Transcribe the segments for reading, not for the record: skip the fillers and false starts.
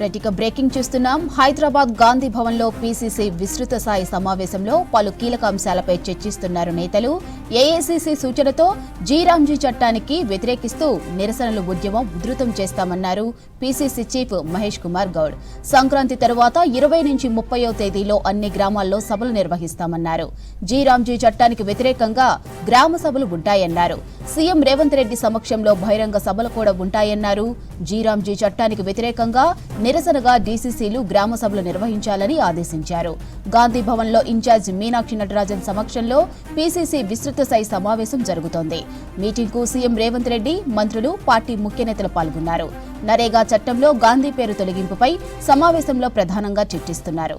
రెటిక breaking చూస్తున్నాం. హైదరాబాద్ గాంధీ భవన్లో PCC విస్తృత స్థాయి సమావేశంలో పలు కీలక అంశాలపై చర్చిస్తున్నారు నేతలు. ఏఐసీసీ సూచనతో జీరాంజీ చట్టానికి వ్యతిరేకిస్తూ నిరసనలు ఉద్యమం ఉధృతం చేస్తామన్నారు పీసీసీ చీఫ్ మహేష్ కుమార్ గౌడ్. సంక్రాంతి తరువాత 20 నుంచి 30వ తేదీలో అన్ని గ్రామాల్లో సభలు నిర్వహిస్తామన్నారు. జీరాంజీ చట్టానికి వ్యతిరేకంగా గ్రామ సభలు ఉంటాయన్నారు. సీఎం రేవంత్ రెడ్డి సమక్షంలో బహిరంగ సభలు కూడా ఉంటాయన్నారు. జీరాంజీ చట్టానికి వ్యతిరేకంగా నిరసనగా డీసీసీలు గ్రామ సభలు నిర్వహించాలని ఆదేశించారు. గాంధీ భవన్లో ఇన్ఛార్జ్ మీనాక్షి నటరాజన్ సమక్షంలో పీసీసీ విస్తృత స్థాయి సమావేశం జరుగుతోంది. మీటింగ్కు సీఎం రేవంత్ రెడ్డి, మంత్రులు, పార్టీ ముఖ్య నేతలు పాల్గొన్నారు. నరేగా చట్టంలో గాంధీ పేరు తొలగింపుపై సమావేశంలో ప్రధానంగా చర్చిస్తున్నారు.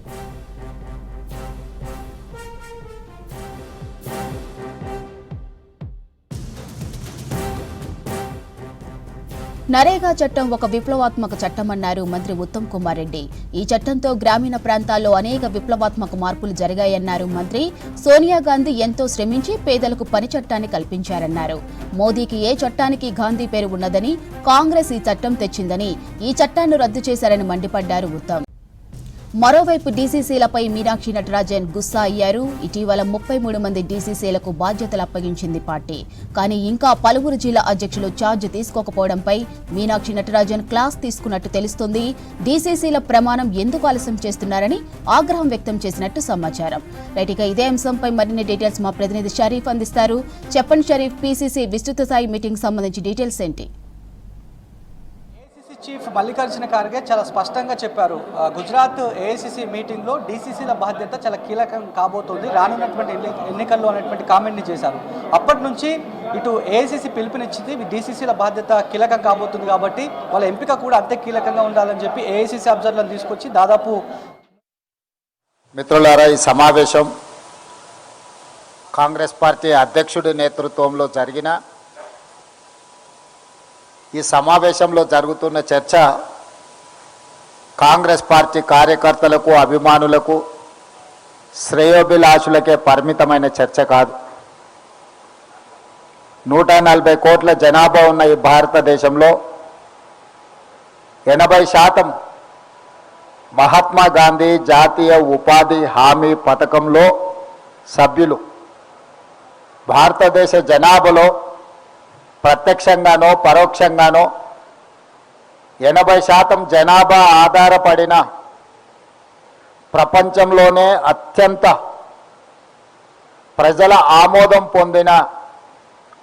నరేగా చట్టం ఒక విప్లవాత్మక చట్టమన్నారు మంత్రి ఉత్తమ్ కుమార్ రెడ్డి. ఈ చట్టంతో గ్రామీణ ప్రాంతాల్లో అనేక విప్లవాత్మక మార్పులు జరిగాయన్నారు మంత్రి. సోనియా గాంధీ ఎంతో శ్రమించి పేదలకు పని చట్టాన్ని కల్పించారన్నారు. మోదీకి ఏ చట్టానికి గాంధీ పేరు ఉన్నదని, కాంగ్రెస్ ఈ చట్టం తెచ్చిందని, ఈ చట్టాన్ని రద్దు చేశారని మండిపడ్డారు ఉత్తమ్. మరోవైపు డీసీసీలపై మీనాక్షి నటరాజన్ గుస్సా అయ్యారు. ఇటీవల 33 మంది డీసీసీలకు బాధ్యతలు అప్పగించింది పార్టీ. కానీ ఇంకా పలువురు జిల్లా అధ్యక్షులు ఛార్జ్ తీసుకోకపోవడంపై మీనాక్షి నటరాజన్ క్లాస్ తీసుకున్నట్టు తెలుస్తోంది. డీసీసీల ప్రమాణం ఎందుకు ఆలస్యం చేస్తున్నారని ఆగ్రహం వ్యక్తం చేసినట్టు సమాచారం. రైట్, ఇదే అంశంపై మరిన్ని డీటెయిల్స్ మా ప్రతినిధి షరీఫ్ అందిస్తారు. చెప్పండి షరీఫ్, పీసీసీ విస్తృత స్థాయి మీటింగ్ సంబంధించి డీటెయిల్స్ ఏంటి? చీఫ్ మల్లికార్జున ఖార్గే చాలా స్పష్టంగా చెప్పారు. గుజరాత్ ఏఐసీసీ మీటింగ్లో డీసీసీల బాధ్యత చాలా కీలకం కాబోతోంది రానున్నటువంటి ఎన్నికల్లో అనేటువంటి కామెంట్ని చేశారు. అప్పటి నుంచి ఇటు ఏఐసీసీ పిలుపునిచ్చింది, డీసీసీల బాధ్యత కీలకం కాబోతుంది కాబట్టి వాళ్ళ ఎంపిక కూడా అంతే కీలకంగా ఉండాలని చెప్పి ఏఐసీసీ అబ్జర్వర్లను తీసుకొచ్చి దాదాపు. మిత్రులారా, ఈ సమావేశం కాంగ్రెస్ పార్టీ అధ్యక్షుడి నేతృత్వంలో జరిగిన ఈ సమావేశంలో జరుగుతున్న చర్చ కాంగ్రెస్ పార్టీ కార్యకర్తలకు, అభిమానులకు, శ్రేయోభిలాషులకే పరిమితమైన చర్చ కాదు. 140 కోట్ల జనాభా ఉన్న ఈ భారతదేశంలో 80% మహాత్మా గాంధీ జాతీయ ఉపాధి హామీ పథకంలో సభ్యులు. భారతదేశ జనాభాలో ప్రత్యక్షంగానో పరోక్షంగానో 80% జనాభా ఆధారపడిన ప్రపంచంలోనే అత్యంత ప్రజల ఆమోదం పొందిన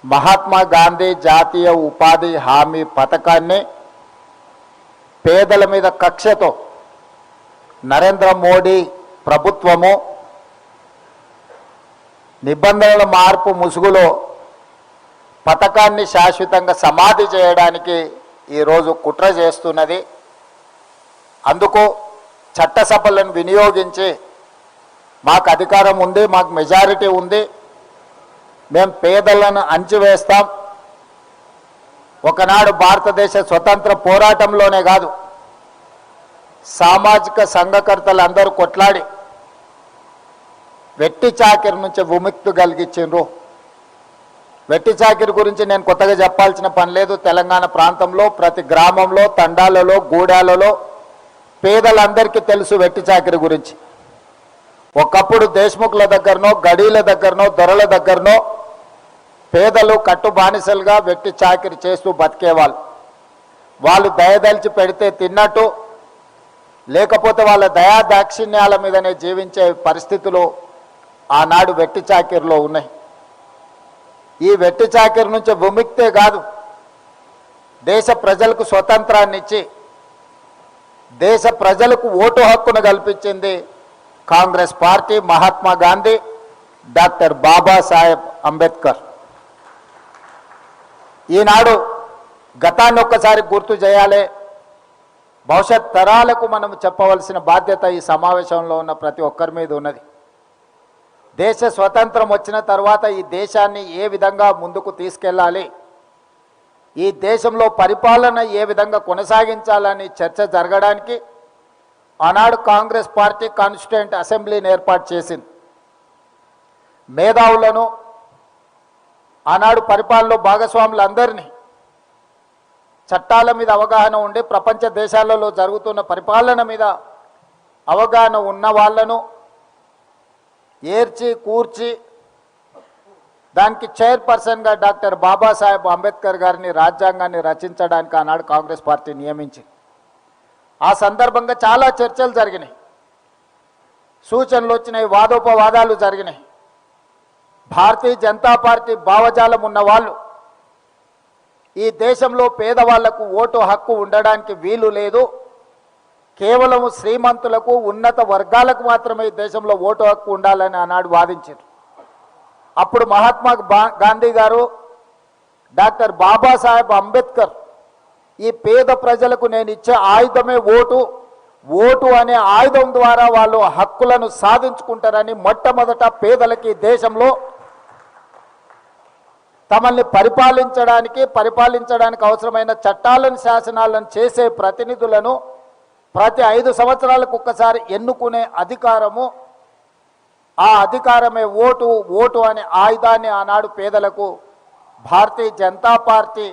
మహాత్మా గాంధీ జాతీయ ఉపాధి హామీ పథకాన్ని పేదల మీద కక్షతో నరేంద్ర మోడీ ప్రభుత్వము నిబంధనల మార్పు ముసుగులో పథకాన్ని శాశ్వతంగా సమాధి చేయడానికి ఈరోజు కుట్ర చేస్తున్నది. అందుకు చట్టసభలను వినియోగించి మాకు అధికారం ఉంది, మాకు మెజారిటీ ఉంది, మేము పేదలను అణచివేస్తాం. ఒకనాడు భారతదేశ స్వతంత్ర పోరాటంలోనే కాదు, సామాజిక సంఘకర్తలందరూ కొట్లాడి వెట్టి చాకిరి నుంచి విముక్తి కలిగించిండ్రు. వెట్టి చాకిరి గురించి నేను కొత్తగా చెప్పాల్సిన పని లేదు. తెలంగాణ ప్రాంతంలో ప్రతి గ్రామంలో, తండాలలో, గూడాలలో పేదలందరికీ తెలుసు వెట్టి చాకిరి గురించి. ఒకప్పుడు దేశ్ముఖుల దగ్గరనో, గడీల దగ్గరనో, దొరల దగ్గరనో పేదలు కట్టు బానిసలుగా వెట్టి చాకిరి చేస్తూ బతికేవాళ్ళు. వాళ్ళు దయదలిచి పెడితే తిన్నట్టు, లేకపోతే వాళ్ళ దయా దాక్షిణ్యాల మీదనే జీవించే పరిస్థితులు ఆనాడు వెట్టి చాకిరిలో ఉన్నాయి. ఈ వెట్టి చాకిరి నుంచి విముక్తే కాదు, దేశ ప్రజలకు స్వతంత్రాన్ని ఇచ్చి దేశ ప్రజలకు ఓటు హక్కును కల్పించింది కాంగ్రెస్ పార్టీ, మహాత్మా గాంధీ, డాక్టర్ బాబాసాహెబ్ అంబేద్కర్. ఈనాడు గతాన్ని ఒక్కసారి గుర్తు చేయాలి. భవిష్యత్ తరాలకు మనం చెప్పవలసిన బాధ్యత ఈ సమావేశంలో ఉన్న ప్రతి ఒక్కరి మీద ఉన్నది. దేశ స్వతంత్రం వచ్చిన తర్వాత ఈ దేశాన్ని ఏ విధంగా ముందుకు తీసుకెళ్ళాలి, ఈ దేశంలో పరిపాలన ఏ విధంగా కొనసాగించాలని చర్చ జరగడానికి ఆనాడు కాంగ్రెస్ పార్టీ కాన్స్టిట్యూయెంట్ అసెంబ్లీని ఏర్పాటు చేసింది. మేధావులను, ఆనాడు పరిపాలనలో భాగస్వాములందరినీ చట్టాల మీద అవగాహన ఉండి ప్రపంచ దేశాలలో జరుగుతున్న పరిపాలన మీద అవగాహన ఉన్న వాళ్ళను ఏర్చి కూర్చి దానికి చైర్పర్సన్గా డాక్టర్ బాబాసాహెబ్ అంబేద్కర్ గారిని రాజ్యాంగాన్ని రచించడానికి ఆనాడు కాంగ్రెస్ పార్టీ నియమించింది. ఆ సందర్భంగా చాలా చర్చలు జరిగినాయి, సూచనలు వచ్చినాయి, వాదోపవాదాలు జరిగినాయి. భారతీయ జనతా పార్టీ భావజాలం ఉన్నవాళ్ళు ఈ దేశంలో పేదవాళ్లకు ఓటు హక్కు ఉండడానికి వీలు లేదు, కేవలం శ్రీమంతులకు ఉన్నత వర్గాలకు మాత్రమే ఈ దేశంలో ఓటు హక్కు ఉండాలని ఆనాడు వాదించారు. అప్పుడు మహాత్మా గాంధీ గారు, డాక్టర్ బాబాసాహెబ్ అంబేద్కర్ ఈ పేద ప్రజలకు నేను ఇచ్చే ఆయుధమే ఓటు, ఓటు అనే ఆయుధం ద్వారా వాళ్ళు హక్కులను సాధించుకుంటారని మొట్టమొదట పేదలకి దేశంలో తమల్ని పరిపాలించడానికి అవసరమైన చట్టాలను శాసనాలను చేసే ప్రతినిధులను ప్రతి 5 సంవత్సరాలకు ఒక్కసారి ఎన్నుకునే అధికారము, ఆ అధికారమే ఓటు, ఓటు అనే ఆయుధాన్ని ఆనాడు పేదలకు భారతీయ జనతా పార్టీ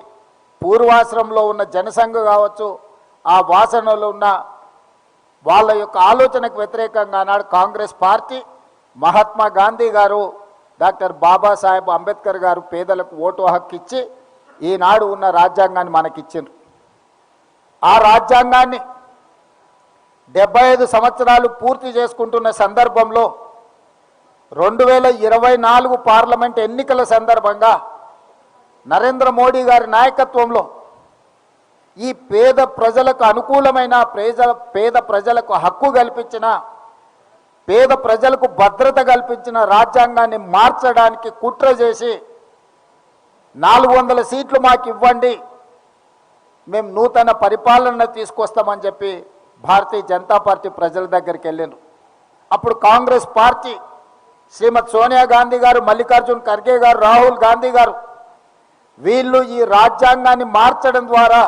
పూర్వాశ్రమంలో ఉన్న జనసంఘ కావచ్చు, ఆ వాసనలో ఉన్న వాళ్ళ యొక్క ఆలోచనకు వ్యతిరేకంగా ఆనాడు కాంగ్రెస్ పార్టీ, మహాత్మా గాంధీ గారు, డాక్టర్ బాబాసాహెబ్ అంబేద్కర్ గారు పేదలకు ఓటు హక్కు ఇచ్చి ఈనాడు ఉన్న రాజ్యాంగాన్ని మనకిచ్చారు. ఆ రాజ్యాంగాన్ని 75 సంవత్సరాలు పూర్తి చేసుకుంటున్న సందర్భంలో 2024 పార్లమెంట్ ఎన్నికల సందర్భంగా నరేంద్ర మోడీ గారి నాయకత్వంలో ఈ పేద ప్రజలకు అనుకూలమైన పేద ప్రజలకు హక్కు కల్పించిన, పేద ప్రజలకు భద్రత కల్పించిన రాజ్యాంగాన్ని మార్చడానికి కుట్ర చేసి 400 సీట్లు మాకు ఇవ్వండి, మేము నూతన పరిపాలన తీసుకొస్తామని చెప్పి భారతీయ జనతా పార్టీ ప్రజల దగ్గరికి వెళ్ళారు. అప్పుడు కాంగ్రెస్ పార్టీ శ్రీమతి సోనియా గాంధీ గారు, మల్లికార్జున్ ఖర్గే గారు, రాహుల్ గాంధీ గారు వీళ్ళు ఈ రాజ్యాంగాన్ని మార్చడం ద్వారా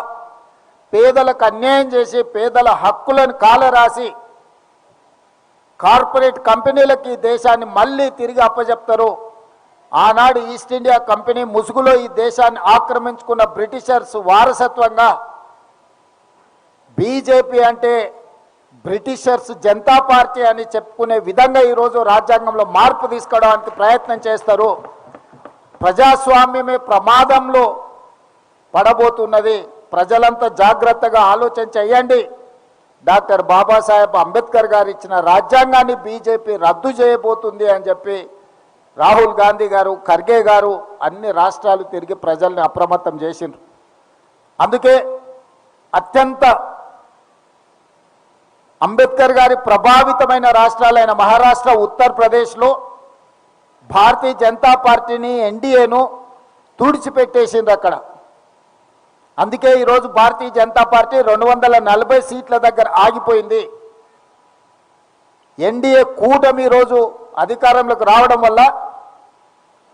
పేదలకు అన్యాయం చేసి పేదల హక్కులను కాలరాసి కార్పొరేట్ కంపెనీలకు ఈ దేశాన్ని మళ్ళీ తిరిగి అప్పచెప్తారు. ఆనాడు ఈస్ట్ ఇండియా కంపెనీ ముసుగులో ఈ దేశాన్ని ఆక్రమించుకున్న బ్రిటిషర్స్ వారసత్వంగా బీజేపీ అంటే బ్రిటిషర్స్ జనతా పార్టీ అని చెప్పుకునే విధంగా ఈరోజు రాజ్యాంగంలో మార్పు తీసుకోవడానికి ప్రయత్నం చేస్తారు. ప్రజాస్వామ్యమే ప్రమాదంలో పడబోతున్నది. ప్రజలంతా జాగ్రత్తగా ఆలోచన చేయండి. డాక్టర్ బాబాసాహెబ్ అంబేద్కర్ గారు ఇచ్చిన రాజ్యాంగాన్ని బీజేపీ రద్దు చేయబోతుంది అని చెప్పి రాహుల్ గాంధీ గారు, ఖర్గే గారు అన్ని రాష్ట్రాలు తిరిగి ప్రజల్ని అప్రమత్తం చేసిండ్రు. అందుకే అత్యంత అంబేద్కర్ గారి ప్రభావితమైన రాష్ట్రాలైన మహారాష్ట్ర, ఉత్తరప్రదేశ్లో భారతీయ జనతా పార్టీని, ఎన్డీఏను తుడిచిపెట్టేసిండ్రు అక్కడ. అందుకే ఈరోజు భారతీయ జనతా పార్టీ 240 సీట్ల దగ్గర ఆగిపోయింది. ఎన్డీఏ కూటమి ఈరోజు అధికారంలోకి రావడం వల్ల,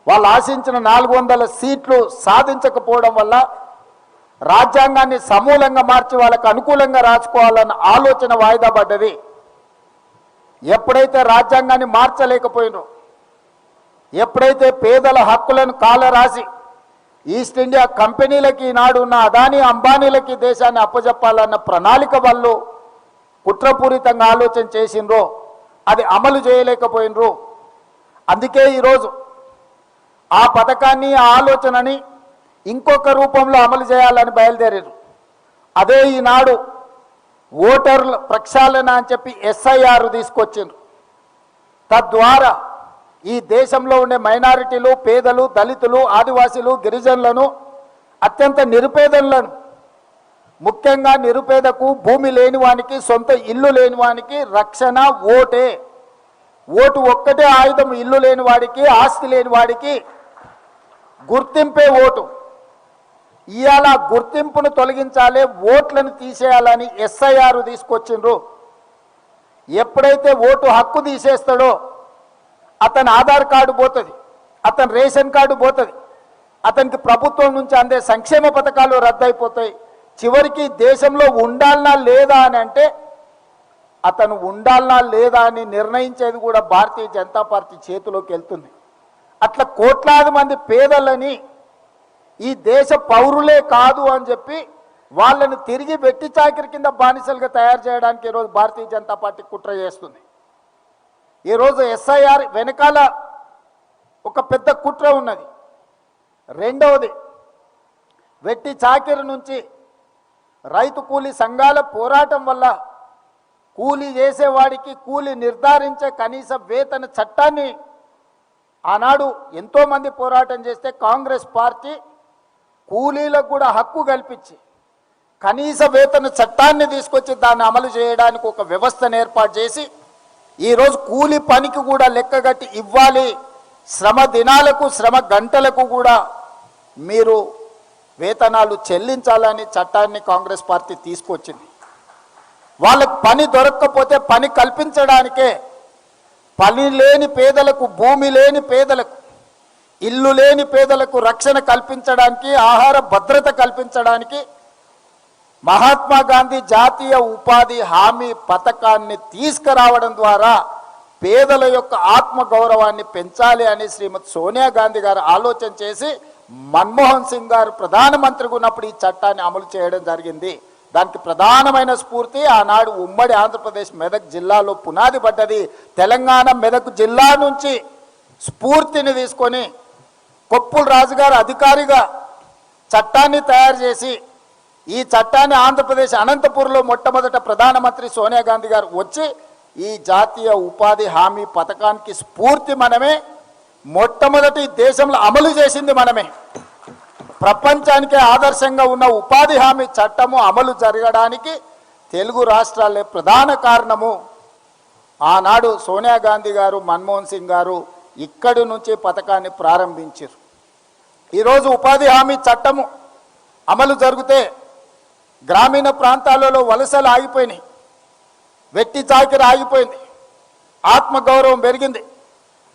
వాళ్ళు ఆశించిన 400 సీట్లు సాధించకపోవడం వల్ల రాజ్యాంగాన్ని సమూలంగా మార్చి వాళ్ళకు అనుకూలంగా రాసుకోవాలన్న ఆలోచన వాయిదా పడ్డది. ఎప్పుడైతే రాజ్యాంగాన్ని మార్చలేకపోయినో, ఎప్పుడైతే పేదల హక్కులను కాలరాసి ఈస్ట్ ఇండియా కంపెనీలకి ఈనాడు ఉన్న అదానీ అంబానీలకి దేశాన్ని అప్పజెప్పాలన్న ప్రణాళిక వాళ్ళు కుట్రపూరితంగా ఆలోచన చేసిండ్రో అది అమలు చేయలేకపోయినరు. అందుకే ఈరోజు ఆ పథకాన్ని, ఆ ఆలోచనని ఇంకొక రూపంలో అమలు చేయాలని బయలుదేరారు. అదే ఈనాడు ఓటర్ల ప్రక్షాళన అని చెప్పి SIR తీసుకొచ్చిండ్రు. తద్వారా ఈ దేశంలో ఉండే మైనారిటీలు, పేదలు, దళితులు, ఆదివాసీలు, గిరిజనులను, అత్యంత నిరుపేదలను, ముఖ్యంగా నిరుపేదకు, భూమి లేని వానికి, సొంత ఇల్లు లేని వానికి రక్షణ ఓటే. ఓటు ఒక్కటే ఆయుధం. ఇల్లు లేని వాడికి, ఆస్తి లేని వాడికి గుర్తింపే ఓటు. ఇవాళ గుర్తింపును తొలగించాలి, ఓట్లను తీసేయాలని SIR తీసుకొచ్చిండ్రు. ఎప్పుడైతే ఓటు హక్కు తీసేస్తాడో అతని ఆధార్ కార్డు పోతుంది, అతని రేషన్ కార్డు పోతుంది, అతనికి ప్రభుత్వం నుంచి అందే సంక్షేమ పథకాలు రద్దయిపోతాయి. చివరికి దేశంలో ఉండాలనా లేదా అని అంటే అతను ఉండాలనా లేదా అని నిర్ణయించేది కూడా భారతీయ జనతా పార్టీ చేతిలోకి వెళ్తుంది. అట్లా కోట్లాది మంది పేదలని ఈ దేశ పౌరులే కాదు అని చెప్పి వాళ్ళని తిరిగి వెట్టి చాకిరి కింద బానిసలుగా తయారు చేయడానికి ఈరోజు భారతీయ జనతా పార్టీ కుట్ర చేస్తుంది. ఈరోజు ఎస్ఐఆర్ వెనకాల ఒక పెద్ద కుట్ర ఉన్నది. రెండవది, వెట్టి చాకిరి నుంచి రైతు కూలీ సంఘాల పోరాటం వల్ల కూలీ చేసేవాడికి కూలీ నిర్ధారించే కనీస వేతన చట్టాన్ని ఆనాడు ఎంతోమంది పోరాటం చేస్తే కాంగ్రెస్ పార్టీ కూలీలకు కూడా హక్కు కల్పించి కనీస వేతన చట్టాన్ని తీసుకొచ్చి దాన్ని అమలు చేయడానికి ఒక వ్యవస్థను ఏర్పాటు చేసి ఈరోజు కూలీ పనికి కూడా లెక్కగట్టి ఇవ్వాలి, శ్రమ దినాలకు శ్రమ గంటలకు కూడా మీరు వేతనాలు చెల్లించాలని చట్టాన్ని కాంగ్రెస్ పార్టీ తీసుకొచ్చింది. వాళ్ళకు పని దొరకకపోతే పని కల్పించడానికే పని లేని పేదలకు, భూమి లేని పేదలకు, ఇల్లు లేని పేదలకు రక్షణ కల్పించడానికి, ఆహార భద్రత కల్పించడానికి మహాత్మా గాంధీ జాతీయ ఉపాధి హామీ పథకాన్ని తీసుకురావడం ద్వారా పేదల యొక్క ఆత్మగౌరవాన్ని పెంచాలి అని శ్రీమతి సోనియా గాంధీ గారు ఆలోచన చేసి మన్మోహన్ సింగ్ గారు ప్రధానమంత్రిగా ఉన్నప్పుడు ఈ చట్టాన్ని అమలు చేయడం జరిగింది. దానికి ప్రధానమైన స్ఫూర్తి ఆనాడు ఉమ్మడి ఆంధ్రప్రదేశ్ మెదక్ జిల్లాలో పునాది పడ్డది. తెలంగాణ మెదక్ జిల్లా నుంచి స్ఫూర్తిని తీసుకొని కొప్పుల రాజు గారు అధికారిగా చట్టాన్ని తయారు చేసి ఈ చట్టాన్ని ఆంధ్రప్రదేశ్ అనంతపూర్లో మొట్టమొదట ప్రధానమంత్రి సోనియా గాంధీ గారు వచ్చి ఈ జాతీయ ఉపాధి హామీ పథకానికి స్ఫూర్తి మనమే, మొట్టమొదటి దేశంలో అమలు చేసింది మనమే. ప్రపంచానికే ఆదర్శంగా ఉన్న ఉపాధి హామీ చట్టము అమలు జరగడానికి తెలుగు రాష్ట్రాలే ప్రధాన కారణము. ఆనాడు సోనియా గాంధీ గారు, మన్మోహన్ సింగ్ గారు ఇక్కడి నుంచి పథకాన్ని ప్రారంభించారు. ఈరోజు ఉపాధి హామీ చట్టము అమలు జరిగితే గ్రామీణ ప్రాంతాలలో వలసలు ఆగిపోయినాయి, వెట్టి చాకిరి ఆగిపోయింది, ఆత్మగౌరవం పెరిగింది.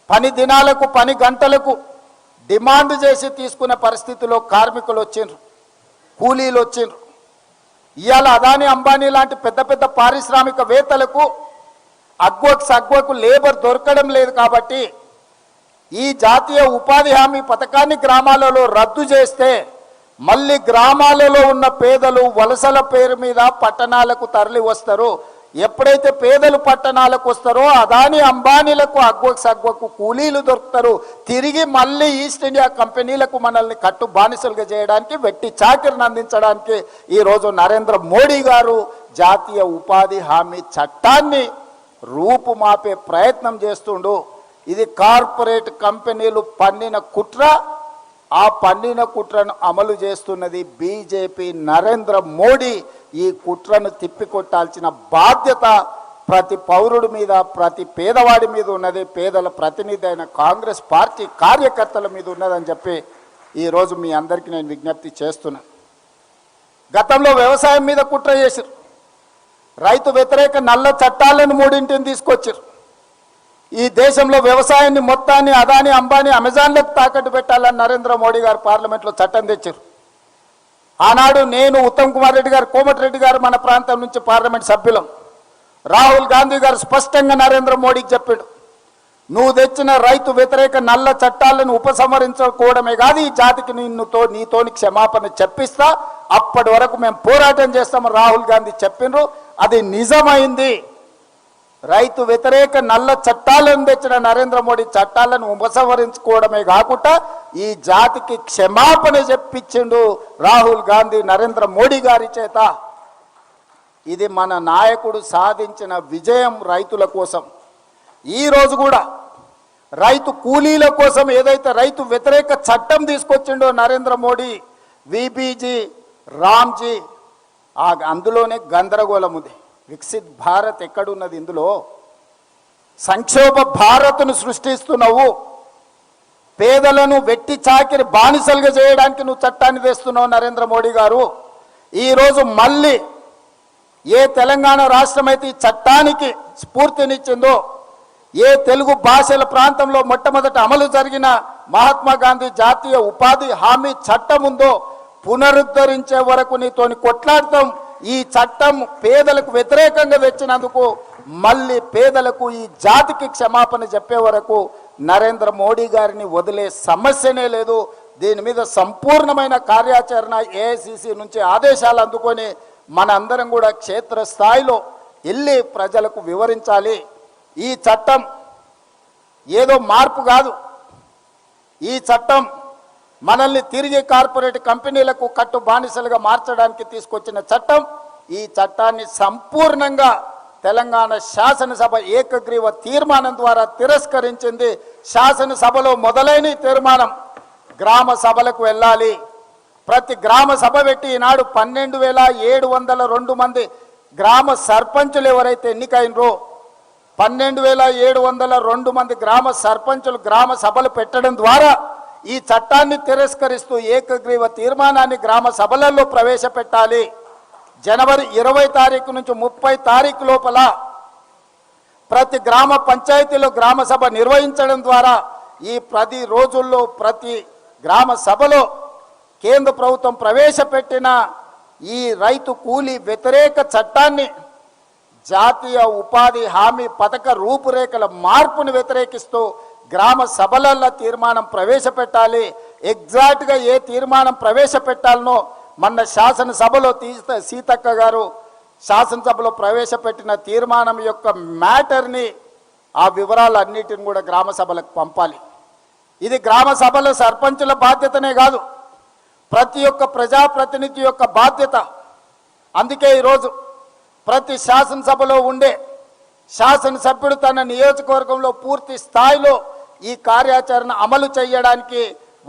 పని దినాలకు, పని గంటలకు డిమాండ్ చేసి తీసుకునే పరిస్థితిలో కార్మికులు వచ్చిండ్రు, కూలీలు వచ్చిండ్రు. ఇవాళ అదానీ, అంబానీ లాంటి పెద్ద పెద్ద పారిశ్రామికవేత్తలకు సగ్వకు లేబర్ దొరకడం లేదు. కాబట్టి ఈ జాతీయ ఉపాధి హామీ పథకాన్ని గ్రామాలలో రద్దు చేస్తే మళ్ళీ గ్రామాలలో ఉన్న పేదలు వలసల పేరు మీద పట్టణాలకు తరలి వస్తారు. ఎప్పుడైతే పేదలు పట్టణాలకు వస్తారో అదానీ అంబానీలకు సగ్వకు కూలీలు దొరుకుతారు. తిరిగి మళ్ళీ ఈస్ట్ ఇండియా కంపెనీలకు మనల్ని కట్టు బానిసలుగా చేయడానికి, వెట్టి చాకిరిని అందించడానికి ఈరోజు నరేంద్ర మోడీ గారు జాతీయ ఉపాధి హామీ చట్టాన్ని రూపుమాపే ప్రయత్నం చేస్తుండు. ఇది కార్పొరేట్ కంపెనీలు పన్నిన కుట్ర. ఆ పన్నిన కుట్రను అమలు చేస్తున్నది బీజేపీ, నరేంద్ర మోడీ. ఈ కుట్రను తిప్పికొట్టాల్సిన బాధ్యత ప్రతి పౌరుడి మీద, ప్రతి పేదవాడి మీద ఉన్నది. పేదల ప్రతినిధి అయిన కాంగ్రెస్ పార్టీ కార్యకర్తల మీద ఉన్నదని చెప్పి ఈరోజు మీ అందరికీ నేను విజ్ఞప్తి చేస్తున్నాను. గతంలో వ్యవసాయం మీద కుట్ర చేశారు. రైతు వ్యతిరేక నల్ల చట్టాలను 3 తీసుకొచ్చారు. ఈ దేశంలో వ్యవసాయాన్ని మొత్తాన్ని అదానీ, అంబానీ, అమెజాన్లకు తాకట్టు పెట్టాలని నరేంద్ర మోడీ గారు పార్లమెంట్లో చట్టం తెచ్చారు. ఆనాడు నేను, ఉత్తమ్ కుమార్ రెడ్డి గారు, కోమటిరెడ్డి గారు మన ప్రాంతం నుంచి పార్లమెంట్ సభ్యులం. రాహుల్ గాంధీ గారు స్పష్టంగా నరేంద్ర మోడీకి చెప్పాడు, నువ్వు తెచ్చిన రైతు వ్యతిరేక నల్ల చట్టాలను ఉపసంహరించుకోవడమే కాదు, ఈ జాతికి నీతోని క్షమాపణ చెప్పిస్తా, అప్పటి వరకు మేము పోరాటం చేస్తామని రాహుల్ గాంధీ చెప్పిండ్రు. అది నిజమైంది. రైతు వ్యతిరేక నల్ల చట్టాలను తెచ్చిన నరేంద్ర మోడీ చట్టాలను ఉపసంహరించుకోవడమే కాకుండా ఈ జాతికి క్షమాపణ చెప్పించిండు రాహుల్ గాంధీ నరేంద్ర మోడీ గారి చేత. ఇది మన నాయకుడు సాధించిన విజయం రైతుల కోసం. ఈరోజు కూడా రైతు కూలీల కోసం ఏదైతే రైతు వ్యతిరేక చట్టం తీసుకొచ్చిండో నరేంద్ర మోడీ, విబీజీ, రామ్జీ, అందులోనే గందరగోళం ఉంది. వికసిత్ భారత్ ఎక్కడున్నది? ఇందులో సంక్షోభ భారత్ను సృష్టిస్తున్నావు. పేదలను వెట్టి చాకిరి బానిసలుగా చేయడానికి నువ్వు చట్టాన్ని తెస్తున్నావు నరేంద్ర మోడీ గారు. ఈరోజు మళ్ళీ ఏ తెలంగాణ రాష్ట్రం అయితే ఈ చట్టానికి స్ఫూర్తినిచ్చిందో, ఏ తెలుగు భాషల ప్రాంతంలో మొట్టమొదట అమలు జరిగిన మహాత్మా గాంధీ జాతీయ ఉపాధి హామీ చట్టం ఉందో పునరుద్ధరించే వరకు నీతోని కొట్లాడతాం. ఈ చట్టం పేదలకు వ్యతిరేకంగా తెచ్చినందుకు మళ్ళీ పేదలకు, ఈ జాతికి క్షమాపణ చెప్పే వరకు నరేంద్ర మోడీ గారిని వదిలే సమస్యనే లేదు. దీని మీద సంపూర్ణమైన కార్యాచరణ ఏఐసిసి నుంచి ఆదేశాలు అందుకొని మనందరం కూడా క్షేత్రస్థాయిలో వెళ్ళి ప్రజలకు వివరించాలి. ఈ చట్టం ఏదో మార్పు కాదు, ఈ చట్టం మనల్ని తిరిగి కార్పొరేట్ కంపెనీలకు కట్టు బానిసలుగా మార్చడానికి తీసుకొచ్చిన చట్టం. ఈ చట్టాన్ని సంపూర్ణంగా తెలంగాణ శాసనసభ ఏకగ్రీవ తీర్మానం ద్వారా తిరస్కరించింది. శాసనసభలో మొదలైన తీర్మానం గ్రామ సభలకు వెళ్ళాలి. ప్రతి గ్రామ సభ పెట్టి ఈనాడు 12,702 మంది గ్రామ సర్పంచులు ఎవరైతే ఎన్నికైనరో 12,702 మంది గ్రామ సర్పంచులు గ్రామ సభలు పెట్టడం ద్వారా ఈ చట్టాన్ని తిరస్కరిస్తూ ఏకగ్రీవ తీర్మానాన్ని గ్రామ సభలలో ప్రవేశపెట్టాలి. జనవరి 20 తారీఖు నుంచి 30 తారీఖు లోపల ప్రతి గ్రామ పంచాయతీలో గ్రామ సభ నిర్వహించడం ద్వారా ఈ 10 రోజుల్లో ప్రతి గ్రామ సభలో కేంద్ర ప్రభుత్వం ప్రవేశపెట్టిన ఈ రైతు కూలీ వ్యతిరేక చట్టాన్ని, జాతీయ ఉపాధి హామీ పథక రూపురేఖల మార్పును వ్యతిరేకిస్తూ గ్రామ సభలలో తీర్మానం ప్రవేశపెట్టాలి. ఎగ్జాక్ట్గా ఏ తీర్మానం ప్రవేశపెట్టాలనో మొన్న శాసనసభలో సీతక్క గారు శాసనసభలో ప్రవేశపెట్టిన తీర్మానం యొక్క మ్యాటర్ని, ఆ వివరాలన్నిటిని కూడా గ్రామ సభలకు పంపాలి. ఇది గ్రామ సభల సర్పంచుల బాధ్యతనే కాదు, ప్రతి ఒక్క ప్రజాప్రతినిధి యొక్క బాధ్యత. అందుకే ఈరోజు ప్రతి శాసనసభలో ఉండే శాసనసభ్యుడు తన నియోజకవర్గంలో పూర్తి స్థాయిలో ఈ కార్యాచరణ అమలు చేయడానికి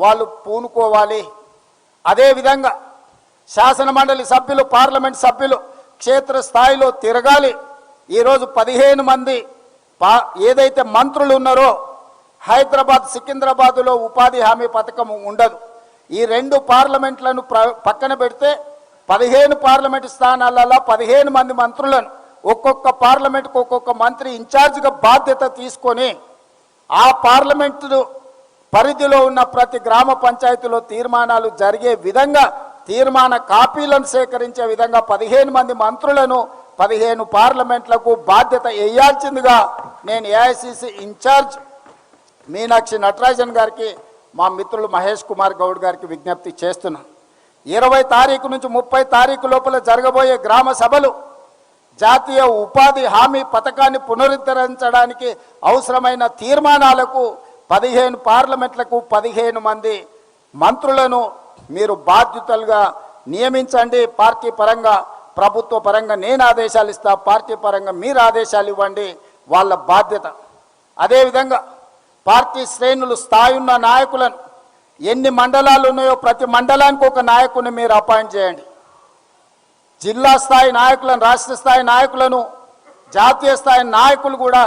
వాళ్ళు పూనుకోవాలి. అదేవిధంగా శాసన మండలి సభ్యులు, పార్లమెంట్ సభ్యులు క్షేత్రస్థాయిలో తిరగాలి. ఈరోజు 15 మంది ఏదైతే మంత్రులు ఉన్నారో హైదరాబాద్, సికింద్రాబాదులో ఉపాధి హామీ పథకం ఉండదు. ఈ 2 పార్లమెంట్లను పక్కన పెడితే 15 పార్లమెంటు స్థానాలలో 15 మంది మంత్రులను ఒక్కొక్క పార్లమెంటుకు ఒక్కొక్క మంత్రి ఇన్ఛార్జిగా బాధ్యత తీసుకొని ఆ పార్లమెంటు పరిధిలో ఉన్న ప్రతి గ్రామ పంచాయతీలో తీర్మానాలు జరిగే విధంగా తీర్మాన కాపీలను సేకరించే విధంగా 15 మంది మంత్రులను 15 పార్లమెంట్లకు బాధ్యత వేయాల్సిందిగా నేను ఏఐసిసి ఇన్ఛార్జ్ మీనాక్షి నటరాజన్ గారికి, మా మిత్రులు మహేష్ కుమార్ గౌడ్ గారికి విజ్ఞప్తి చేస్తున్నాను. 20 తారీఖు నుంచి 30 తారీఖు లోపల జరగబోయే గ్రామ సభలు జాతీయ ఉపాధి హామీ పథకాన్ని పునరుద్ధరించడానికి అవసరమైన తీర్మానాలకు 15 పార్లమెంట్లకు 15 మంది మంత్రులను మీరు బాధ్యతలుగా నియమించండి. పార్టీ పరంగా, ప్రభుత్వ పరంగా నేను ఆదేశాలు ఇస్తా, పార్టీ పరంగా మీరు ఆదేశాలు ఇవ్వండి, వాళ్ళ బాధ్యత. అదేవిధంగా పార్టీ శ్రేణులు స్థాయి ఉన్న నాయకులను, ఎన్ని మండలాలు ఉన్నాయో ప్రతి మండలానికి ఒక నాయకుని మీరు అపాయింట్ చేయండి. జిల్లా స్థాయి నాయకులను, రాష్ట్ర స్థాయి నాయకులను, జాతీయ స్థాయి నాయకులు కూడా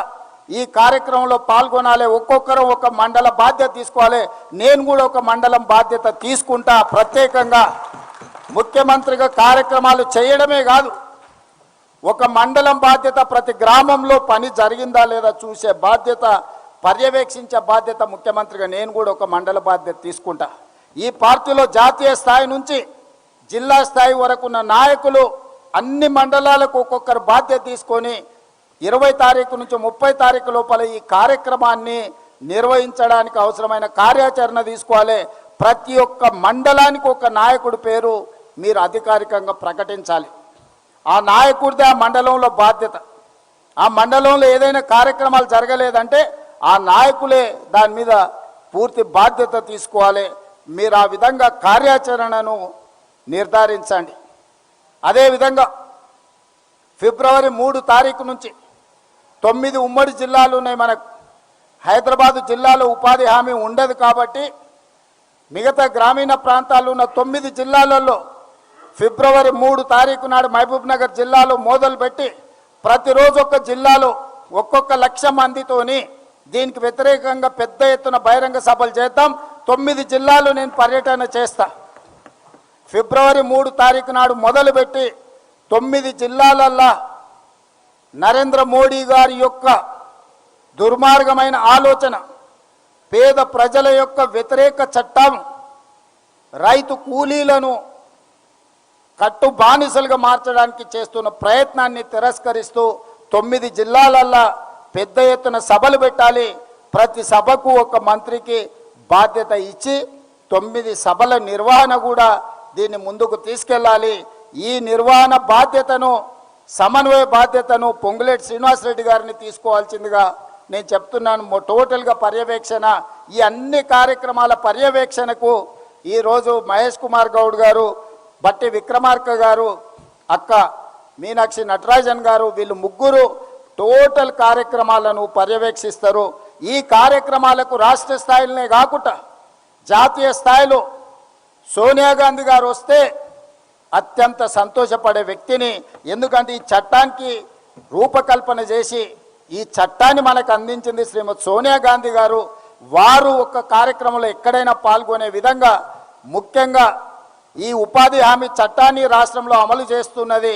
ఈ కార్యక్రమంలో పాల్గొనాలి. ఒక్కొక్కరు ఒక మండల బాధ్యత తీసుకోవాలి. నేను కూడా ఒక మండలం బాధ్యత తీసుకుంటా. ప్రత్యేకంగా ముఖ్యమంత్రిగా కార్యక్రమాలు చేయడమే కాదు, ఒక మండలం బాధ్యత, ప్రతి గ్రామంలో పని జరిగిందా లేదా చూసే బాధ్యత, పర్యవేక్షించే బాధ్యత ముఖ్యమంత్రిగా నేను కూడా ఒక మండల బాధ్యత తీసుకుంటా. ఈ పార్టీలో జాతీయ స్థాయి నుంచి జిల్లా స్థాయి వరకు ఉన్న నాయకులు అన్ని మండలాలకు ఒక్కొక్కరు బాధ్యత తీసుకొని 20 తారీఖు నుంచి 30 తారీఖు లోపల ఈ కార్యక్రమాన్ని నిర్వహించడానికి అవసరమైన కార్యాచరణ తీసుకోవాలి. ప్రతి ఒక్క మండలానికి ఒక నాయకుడి పేరు మీరు అధికారికంగా ప్రకటించాలి. ఆ నాయకుడిదే ఆ మండలంలో బాధ్యత. ఆ మండలంలో ఏదైనా కార్యక్రమాలు జరగలేదంటే ఆ నాయకులే దాని మీద పూర్తి బాధ్యత తీసుకోవాలి. మీరు ఆ విధంగా కార్యాచరణను నిర్ధారించండి. అదేవిధంగా ఫిబ్రవరి 3 తారీఖు నుంచి 9 ఉమ్మడి జిల్లాలు ఉన్నాయి మనకు. హైదరాబాదు జిల్లాలో ఉపాధి హామీ ఉండదు కాబట్టి మిగతా గ్రామీణ ప్రాంతాల్లో ఉన్న 9 జిల్లాలలో ఫిబ్రవరి 3 తారీఖు నాడు మహబూబ్ నగర్ జిల్లాలో మొదలుపెట్టి ప్రతిరోజు ఒక జిల్లాలో ఒక్కొక్క 1,00,000 మందితోని దీనికి వ్యతిరేకంగా పెద్ద ఎత్తున బహిరంగ సభలు చేద్దాం. 9 జిల్లాలు నేను పర్యటన చేస్తా. ఫిబ్రవరి 3 తారీఖు నాడు మొదలుపెట్టి 9 జిల్లాలల్లో నరేంద్ర మోడీ గారి యొక్క దుర్మార్గమైన ఆలోచన, పేద ప్రజల యొక్క వ్యతిరేక చట్టం, రైతు కూలీలను కట్టు బానిసలుగా మార్చడానికి చేస్తున్న ప్రయత్నాన్ని తిరస్కరిస్తూ 9 జిల్లాలల్లో పెద్ద ఎత్తున సభలు పెట్టాలి. ప్రతి సభకు ఒక మంత్రికి బాధ్యత ఇచ్చి 9 సభల నిర్వహణ కూడా దీన్ని ముందుకు తీసుకెళ్ళాలి. ఈ నిర్వహణ బాధ్యతను, సమన్వయ బాధ్యతను పొంగులేటి శ్రీనివాసరెడ్డి గారిని తీసుకోవాల్సిందిగా నేను చెప్తున్నాను. టోటల్గా పర్యవేక్షణ, ఈ అన్ని కార్యక్రమాల పర్యవేక్షణకు ఈరోజు మహేష్ కుమార్ గౌడ్ గారు, బట్టి విక్రమార్క గారు, అక్క మీనాక్షి నటరాజన్ గారు, వీళ్ళు ముగ్గురు టోటల్ కార్యక్రమాలను పర్యవేక్షిస్తారు. ఈ కార్యక్రమాలకు రాష్ట్ర స్థాయిలోనే కాకుండా జాతీయ స్థాయిలో సోనియా గాంధీ గారు వస్తే అత్యంత సంతోషపడే వ్యక్తిని. ఎందుకంటే ఈ చట్టానికి రూపకల్పన చేసి ఈ చట్టాన్ని మనకు అందించింది శ్రీమతి సోనియా గాంధీ గారు. వారు ఒక కార్యక్రమంలో ఎక్కడైనా పాల్గొనే విధంగా, ముఖ్యంగా ఈ ఉపాధి హామీ చట్టాన్ని రాష్ట్రంలో అమలు చేస్తున్నది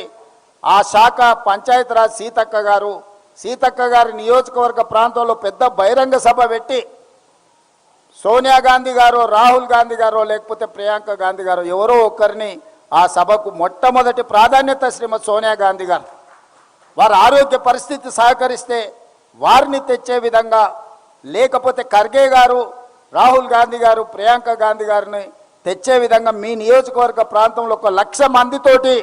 ఆ శాఖ పంచాయతీరాజ్ సీతక్క గారు. సీతక్క గారి నియోజకవర్గ ప్రాంతంలో పెద్ద బహిరంగ సభ పెట్టి సోనియా గాంధీ గారు, రాహుల్ గాంధీ గారు, లేకపోతే ప్రియాంక గాంధీ గారు ఎవరో ఒకరిని ఆ సభకు మొట్టమొదటి ప్రాధాన్యత శ్రీమతి సోనియా గాంధీ గారు. వారి ఆరోగ్య పరిస్థితి సహకరిస్తే వారిని తెచ్చే విధంగా, లేకపోతే ఖర్గే గారు, రాహుల్ గాంధీ గారు, ప్రియాంక గాంధీ గారిని తెచ్చే విధంగా మీ నియోజకవర్గ ప్రాంతంలో 1,00,000 మందితోటి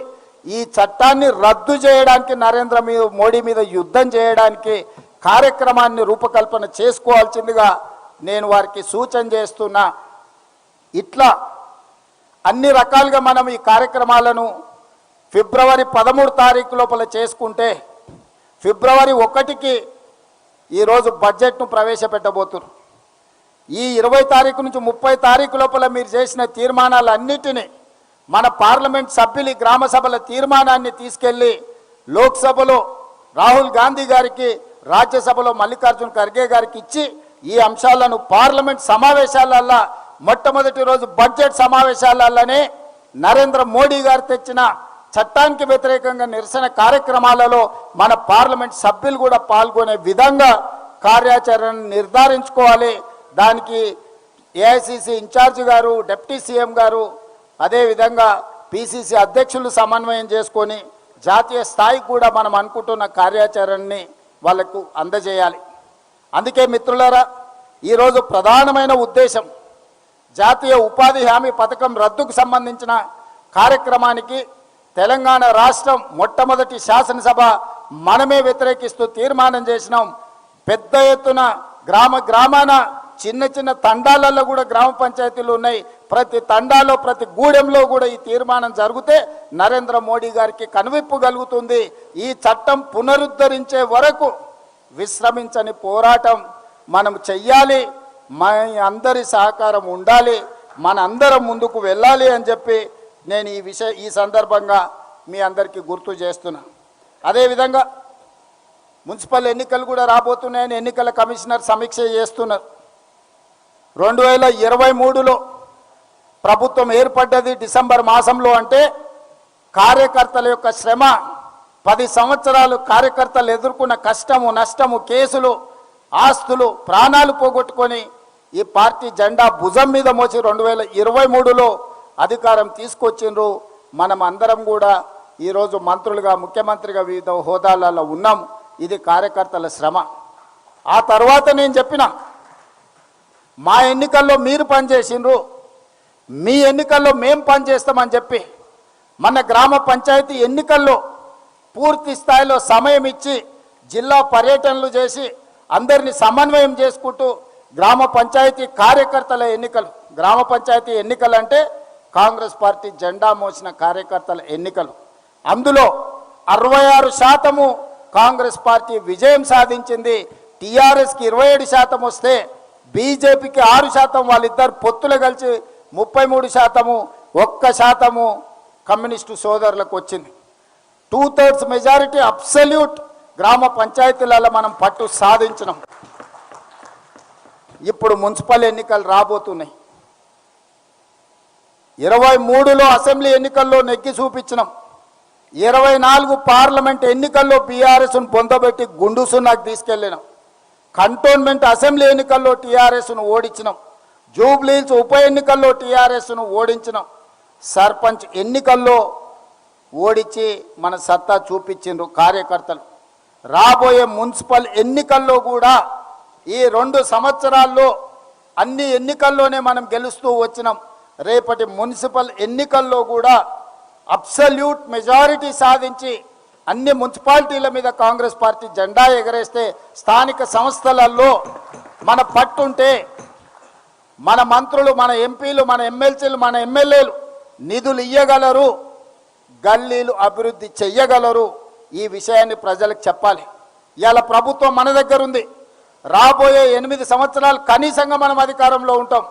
ఈ చట్టాన్ని రద్దు చేయడానికి, నరేంద్ర మోడీ మీద యుద్ధం చేయడానికి కార్యక్రమాన్ని రూపకల్పన చేసుకోవాల్సిందిగా నేను వారికి సూచన చేస్తున్నా. ఇట్లా అన్ని రకాలుగా మనం ఈ కార్యక్రమాలను ఫిబ్రవరి 13 తారీఖు లోపల చేసుకుంటే ఫిబ్రవరి 1కి ఈరోజు బడ్జెట్ను ప్రవేశపెట్టబోతున్నారు. ఈ 20 తారీఖు నుంచి 30 తారీఖు లోపల మీరు చేసిన తీర్మానాలన్నిటినీ మన పార్లమెంట్ సభ్యులు గ్రామ సభల తీర్మానాన్ని తీసుకెళ్ళి లోక్సభలో రాహుల్ గాంధీ గారికి, రాజ్యసభలో మల్లికార్జున్ ఖర్గే గారికి ఇచ్చి ఈ అంశాలను పార్లమెంట్ సమావేశాలల్లో మొట్టమొదటి రోజు బడ్జెట్ సమావేశాలలోనే నరేంద్ర మోడీ గారు తెచ్చిన చట్టానికి వ్యతిరేకంగా నిరసన కార్యక్రమాలలో మన పార్లమెంట్ సభ్యులు కూడా పాల్గొనే విధంగా కార్యాచరణను నిర్ధారించుకోవాలి. దానికి ఏఐసిసి ఇన్ఛార్జ్ గారు, డిప్యూటీ సీఎం గారు, అదేవిధంగా పిసిసి అధ్యక్షులు సమన్వయం చేసుకొని జాతీయ స్థాయికి కూడా మనం అనుకుంటున్న కార్యాచరణని వాళ్ళకు అందజేయాలి. అందుకే మిత్రులారా, ఈరోజు ప్రధానమైన ఉద్దేశం జాతీయ ఉపాధి హామీ పథకం రద్దుకు సంబంధించిన కార్యక్రమానికి తెలంగాణ రాష్ట్రం మొట్టమొదటి శాసనసభ మనమే వ్యతిరేకిస్తూ తీర్మానం చేసినాం. పెద్ద ఎత్తున గ్రామాన చిన్న చిన్న తండాలలో కూడా గ్రామ పంచాయతీలు ఉన్నాయి. ప్రతి తండాలో, ప్రతి గూడెంలో కూడా ఈ తీర్మానం జరిగితే నరేంద్ర మోడీ గారికి కనువిప్పు కలుగుతుంది. ఈ చట్టం పునరుద్ధరించే వరకు విశ్రమించని పోరాటం మనం చెయ్యాలి. మన అందరి సహకారం ఉండాలి, మన అందరం ముందుకు వెళ్ళాలి అని చెప్పి నేను ఈ సందర్భంగా మీ అందరికీ గుర్తు చేస్తున్నా. అదేవిధంగా మున్సిపల్ ఎన్నికలు కూడా రాబోతున్నాయని ఎన్నికల కమిషనర్ సమీక్ష చేస్తున్నారు. 2023లో ప్రభుత్వం ఏర్పడ్డది డిసెంబర్ మాసంలో. అంటే కార్యకర్తల యొక్క శ్రమ, 10 సంవత్సరాలు కార్యకర్తలు ఎదుర్కొన్న కష్టము, నష్టము, కేసులు, ఆస్తులు, ప్రాణాలు పోగొట్టుకొని ఈ పార్టీ జెండా భుజం మీద మోసి 2023లో అధికారం తీసుకొచ్చిండ్రు. మనం అందరం కూడా ఈరోజు మంత్రులుగా, ముఖ్యమంత్రిగా వివిధ హోదాలలో ఉన్నాం. ఇది కార్యకర్తల శ్రమ. ఆ తర్వాత నేను చెప్పిన మా ఎన్నికల్లో మీరు పనిచేసిండ్రు, మీ ఎన్నికల్లో మేము పనిచేస్తామని చెప్పి మన గ్రామ పంచాయతీ ఎన్నికల్లో పూర్తి స్థాయిలో సమయం ఇచ్చి జిల్లా పర్యటనలు చేసి అందరినీ సమన్వయం చేసుకుంటూ గ్రామ పంచాయతీ కార్యకర్తల ఎన్నికలు, గ్రామ పంచాయతీ ఎన్నికలు అంటే కాంగ్రెస్ పార్టీ జెండా మోసిన కార్యకర్తల ఎన్నికలు. అందులో 66% కాంగ్రెస్ పార్టీ విజయం సాధించింది. టీఆర్ఎస్కి 27% వస్తే బీజేపీకి 6%, వాళ్ళిద్దరు పొత్తులు కలిసి 33%, 1% కమ్యూనిస్టు సోదరులకు వచ్చింది. 2/3 మెజారిటీ అబ్సల్యూట్ గ్రామ పంచాయతీలలో మనం పట్టు సాధించినాం. ఇప్పుడు మున్సిపల్ ఎన్నికలు రాబోతున్నాయి. 23లో అసెంబ్లీ ఎన్నికల్లో నెగ్గి చూపించినాం. 24 పార్లమెంట్ ఎన్నికల్లో బీఆర్ఎస్ను పొందబెట్టి గుండు సున్నాకు తీసుకెళ్ళినాం. కంటోన్మెంట్ అసెంబ్లీ ఎన్నికల్లో టీఆర్ఎస్ను ఓడించినాం. జూబ్లీహిల్స్ ఉప ఎన్నికల్లో టీఆర్ఎస్ను ఓడించినాం. సర్పంచ్ ఎన్నికల్లో ఓడించి మన సత్తా చూపించిండ్రు కార్యకర్తలు. రాబోయే మున్సిపల్ ఎన్నికల్లో కూడా ఈ 2 సంవత్సరాల్లో అన్ని ఎన్నికల్లోనే మనం గెలుస్తూ వచ్చినాం. రేపటి మున్సిపల్ ఎన్నికల్లో కూడా అబ్సల్యూట్ మెజారిటీ సాధించి అన్ని మున్సిపాలిటీల మీద కాంగ్రెస్ పార్టీ జెండా ఎగరేస్తే స్థానిక సంస్థలలో మన పట్టుంటే మన మంత్రులు, మన ఎంపీలు, మన ఎమ్మెల్సీలు, మన ఎమ్మెల్యేలు నిధులు ఇయ్యగలరు, గల్లీలు అభివృద్ధి చెయ్యగలరు. ఈ విషయాన్ని ప్రజలకు చెప్పాలి. ఇవాళ ప్రభుత్వం మన దగ్గర ఉంది. రాబోయే 8 సంవత్సరాలు కనీసంగా మనం అధికారంలో ఉంటాం.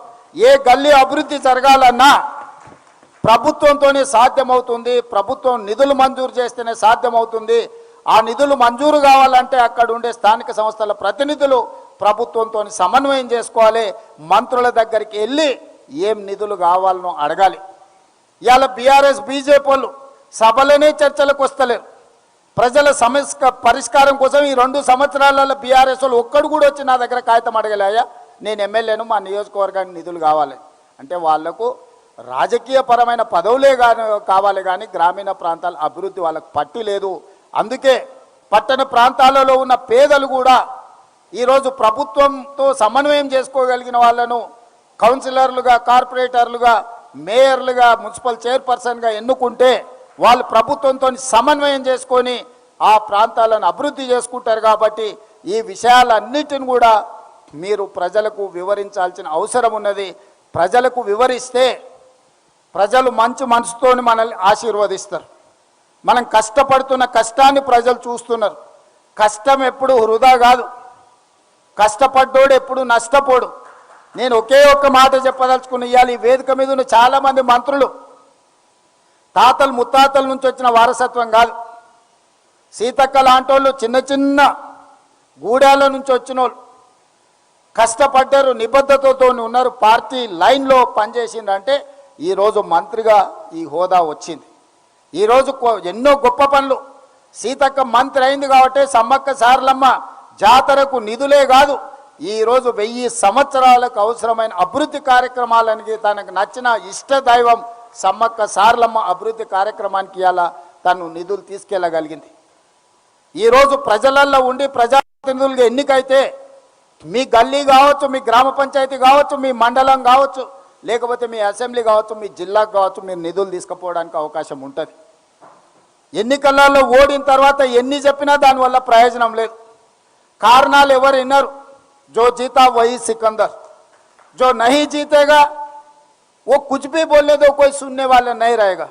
ఏ గల్లీ అభివృద్ధి జరగాలన్నా ప్రభుత్వంతోనే సాధ్యమవుతుంది. ప్రభుత్వం నిధులు మంజూరు చేస్తేనే సాధ్యమవుతుంది. ఆ నిధులు మంజూరు కావాలంటే అక్కడ ఉండే స్థానిక సంస్థల ప్రతినిధులు ప్రభుత్వంతో సమన్వయం చేసుకోవాలి. మంత్రుల దగ్గరికి వెళ్ళి ఏం నిధులు కావాలనో అడగాలి. ఇవాళ బీఆర్ఎస్ బీజేపీ వాళ్ళు సభలోనే చర్చలకు వస్తలేరు. ప్రజల సమస్య పరిష్కారం కోసం ఈ 2 సంవత్సరాలలో బీఆర్ఎస్ వాళ్ళు ఒక్కడు కూడా వచ్చి నా దగ్గర కాగితం అడగలేయా, నేను ఎమ్మెల్యేను, మా నియోజకవర్గానికి నిధులు కావాలి అంటే వాళ్లకు రాజకీయ పరమైన పదవులే కావాలి కానీ గ్రామీణ ప్రాంతాల అభివృద్ధి వాళ్ళకు పట్టు లేదు. అందుకే పట్టణ ప్రాంతాలలో ఉన్న పేదలు కూడా ఈరోజు ప్రభుత్వంతో సమన్వయం చేసుకోగలిగిన వాళ్ళను కౌన్సిలర్లుగా, కార్పొరేటర్లుగా, మేయర్లుగా, మున్సిపల్ చైర్పర్సన్గా ఎన్నుకుంటే వాళ్ళు ప్రభుత్వంతో సమన్వయం చేసుకొని ఆ ప్రాంతాలను అభివృద్ధి చేసుకుంటారు. కాబట్టి ఈ విషయాలన్నిటిని కూడా మీరు ప్రజలకు వివరించాల్సిన అవసరం ఉన్నది. ప్రజలకు వివరిస్తే ప్రజలు మంచి మనసుతో మనల్ని ఆశీర్వదిస్తారు. మనం కష్టపడుతున్న కష్టాన్ని ప్రజలు చూస్తున్నారు. కష్టం ఎప్పుడు వృధా కాదు, కష్టపడ్డోడు ఎప్పుడు నష్టపోడు. నేను ఒకే ఒక్క మాట చెప్పదలుచుకుని ఇవ్వాలి. ఈ వేదిక మీద ఉన్న చాలామంది మంత్రులు తాతలు ముత్తాతల నుంచి వచ్చిన వారసత్వం కాదు. సీతక్క లాంటి వాళ్ళు చిన్న చిన్న గూడాల నుంచి వచ్చిన వాళ్ళు కష్టపడ్డారు, నిబద్ధతతో ఉన్నారు, పార్టీ లైన్లో పనిచేసిందంటే ఈరోజు మంత్రిగా ఈ హోదా వచ్చింది. ఈరోజు ఎన్నో గొప్ప పనులు. సీతక్క మంత్రి అయింది కాబట్టి సమ్మక్క సారలమ్మ జాతరకు నిధులే కాదు, ఈరోజు 1000 సంవత్సరాలకు అవసరమైన అభివృద్ధి కార్యక్రమాలనికి తనకు నచ్చిన ఇష్ట దైవం సమ్మక్క సారలమ్మ అభివృద్ధి కార్యక్రమానికి ఇలా తను నిధులు తీసుకెళ్ళగలిగింది. ఈరోజు ప్రజలల్లో ఉండి ప్రజాప్రతినిధులుగా ఎన్నికైతే మీ గల్లీ కావచ్చు, మీ గ్రామ పంచాయతీ కావచ్చు, మీ మండలం కావచ్చు, లేకపోతే మీ అసెంబ్లీ కావచ్చు, మీ జిల్లాకు కావచ్చు, మీరు నిధులు తీసుకుపోవడానికి అవకాశం ఉంటుంది. ఎన్నికలలో ఓడిన తర్వాత ఎన్ని చెప్పినా దానివల్ల ప్రయోజనం లేదు. కారణాలు ఎవరు విన్నారు? जो जीता वही सिकंदर, जो नहीं जीतेगा वो कुछ भी बोलने दो, कोई सुनने वाला नहीं रहेगा.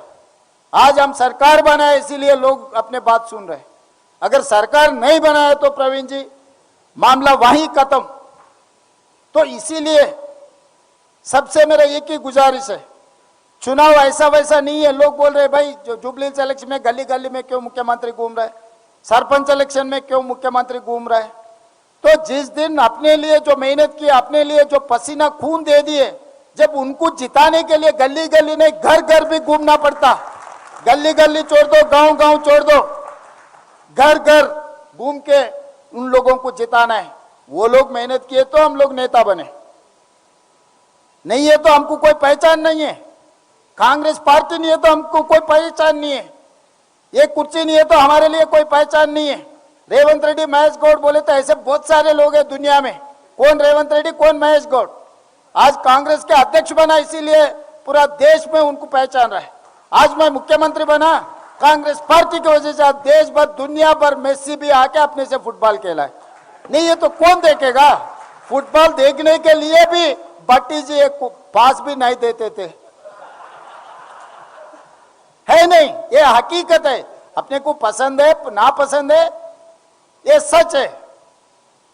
आज हम सरकार बनाए इसीलिए लोग अपने बात सुन रहे. अगर सरकार नहीं बनाए तो प्रवीण जी मामला वहीं खत्म. तो इसीलिए सबसे मेरा एक ही गुजारिश है, चुनाव ऐसा वैसा नहीं है. लोग बोल रहे भाई जो जुबली इलेक्शन में गली गली में क्यों मुख्यमंत्री घूम रहा है, सरपंच इलेक्शन में क्यों मुख्यमंत्री घूम रहा है. तो जिस दिन अपने लिए जो मेहनत की, अपने लिए जो पसीना खून दे दिए, जब उनको जिताने के लिए गली गली नहीं घर घर भी घूमना पड़ता. गली गली छोड़ दो, गांव गांव छोड़ दो, घर घर घूम के उन लोगों को जिताना है. वो लोग मेहनत किए तो हम लोग नेता बने, नहीं है तो हमको कोई पहचान नहीं है. कांग्रेस पार्टी नहीं है तो हमको कोई पहचान नहीं है. ये कुर्सी नहीं है तो हमारे लिए कोई पहचान नहीं है. रेवंत रेड्डी, महेश गौड़ बोले तो ऐसे बहुत सारे लोग हैं दुनिया में. कौन रेवंत रेड्डी, कौन महेश गौड़. आज कांग्रेस के अध्यक्ष बना इसीलिए पूरा देश में उनको पहचान रहा है. आज मैं मुख्यमंत्री बना कांग्रेस पार्टी की वजह से. आज देश भर दुनिया भर मेसी भी आके अपने से फुटबॉल खेला है. नहीं है तो कौन देखेगा. फुटबॉल देखने के लिए भी भट्टी जी एक पास भी नहीं देते थे. है नहीं, ये हकीकत है. अपने को पसंद है ना पसंद है, ये सच है.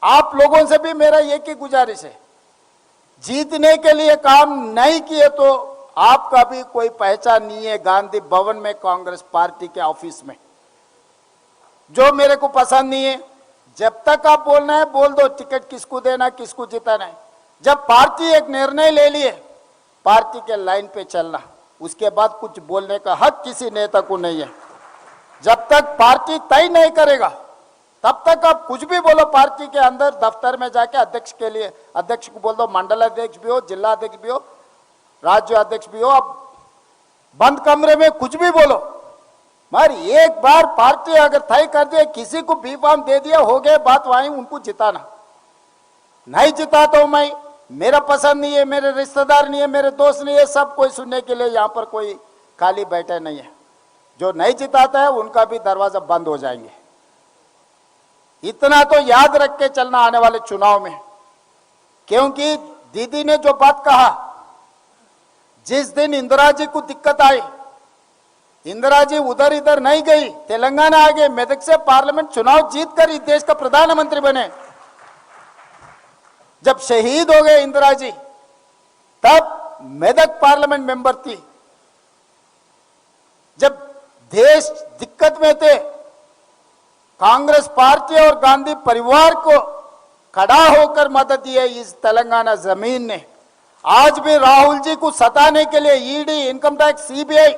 आप लोगों से भी मेरा एक ही गुजारिश है, जीतने के लिए काम नहीं किए तो आपका भी कोई पहचान नहीं है. गांधी भवन में कांग्रेस पार्टी के ऑफिस में जो मेरे को पसंद नहीं है, जब तक आप बोलना है बोल दो, टिकट किसको देना, किसको जिताना है. जब पार्टी एक निर्णय ले लिए, पार्टी के लाइन पे चलना, उसके बाद कुछ बोलने का हक किसी नेता को नहीं है. जब तक पार्टी तय नहीं करेगा तब तक आप कुछ भी बोलो. पार्टी के अंदर दफ्तर में जाके अध्यक्ष के लिए अध्यक्ष को बोल दो, मंडल अध्यक्ष भी हो, जिला अध्यक्ष भी हो, राज्य अध्यक्ष भी हो, आप बंद कमरे में कुछ भी बोलो. मगर एक बार पार्टी अगर तय कर दिया, किसी को बी फॉर्म दे दिया, हो गए बात वहीं. उनको जिताना नहीं जिताता हूं मैं, मेरा पसंद नहीं है, मेरे रिश्तेदार नहीं है, मेरे दोस्त नहीं है, सब कोई सुनने के लिए यहाँ पर कोई खाली बैठे नहीं है। जो नहीं जिताता है उनका भी दरवाजा बंद हो जाएंगे। इतना तो याद रख के चलना आने वाले चुनाव में, क्योंकि दीदी ने जो बात कहा, जिस दिन इंदिरा जी को दिक्कत आई, इंदिरा जी उधर इधर नहीं गई, तेलंगाना आ गए, मेदक से पार्लियामेंट चुनाव जीतकर इस देश का प्रधानमंत्री बने। जब शहीद हो गए इंदिरा जी, तब मेदक पार्लियामेंट मेंबर थी। जब देश दिक्कत में थे, कांग्रेस पार्टी और गांधी परिवार को खड़ा होकर मदद दी है इस तेलंगाना जमीन ने। आज भी राहुल जी को सताने के लिए ईडी, इनकम टैक्स, सीबीआई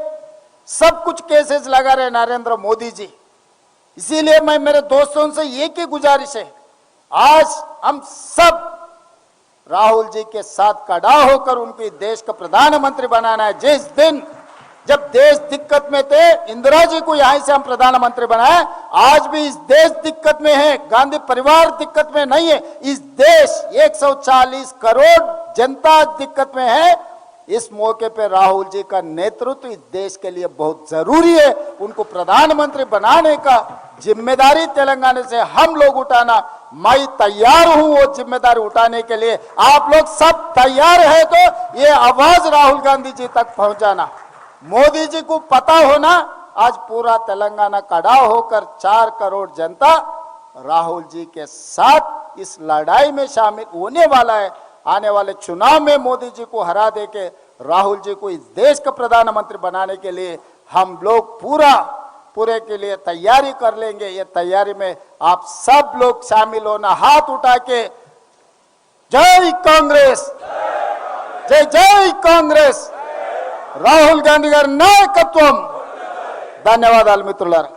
सब कुछ केसेस लगा रहे नरेंद्र मोदी जी। इसीलिए मैं मेरे दोस्तों से एक ही गुजारिश है, आज हम सब राहुल जी के साथ खड़ा होकर उनको देश का प्रधानमंत्री बनाना है। जिस दिन जब देश दिक्कत में थे, इंदिरा जी को यहां से हम प्रधानमंत्री बनाए। आज भी इस देश दिक्कत में है, गांधी परिवार दिक्कत में नहीं है, इस देश 140 करोड़ जनता दिक्कत में है। इस मौके पे राहुल जी का नेतृत्व इस देश के लिए बहुत जरूरी है। उनको प्रधानमंत्री बनाने का जिम्मेदारी तेलंगाना से हम लोग उठाना, मैं तैयार हूं वो जिम्मेदारी उठाने के लिए। आप लोग सब तैयार है तो ये आवाज राहुल गांधी जी तक पहुंचाना। मोदी जी को पता होना, आज पूरा तेलंगाना खड़ा होकर 4 करोड़ जनता राहुल जी के साथ इस लड़ाई में शामिल होने वाला है। आने वाले चुनाव में मोदी जी को हरा देके राहुल जी को इस देश का प्रधानमंत्री बनाने के लिए हम लोग पूरे के लिए तैयारी कर लेंगे। ये तैयारी में आप सब लोग शामिल होना, हाथ उठा के जय कांग्रेस, जय जय कांग्रेस, రాహుల్ గాంధీ గారి నాయకత్వం। ధన్యవాదాలు మిత్రులారా।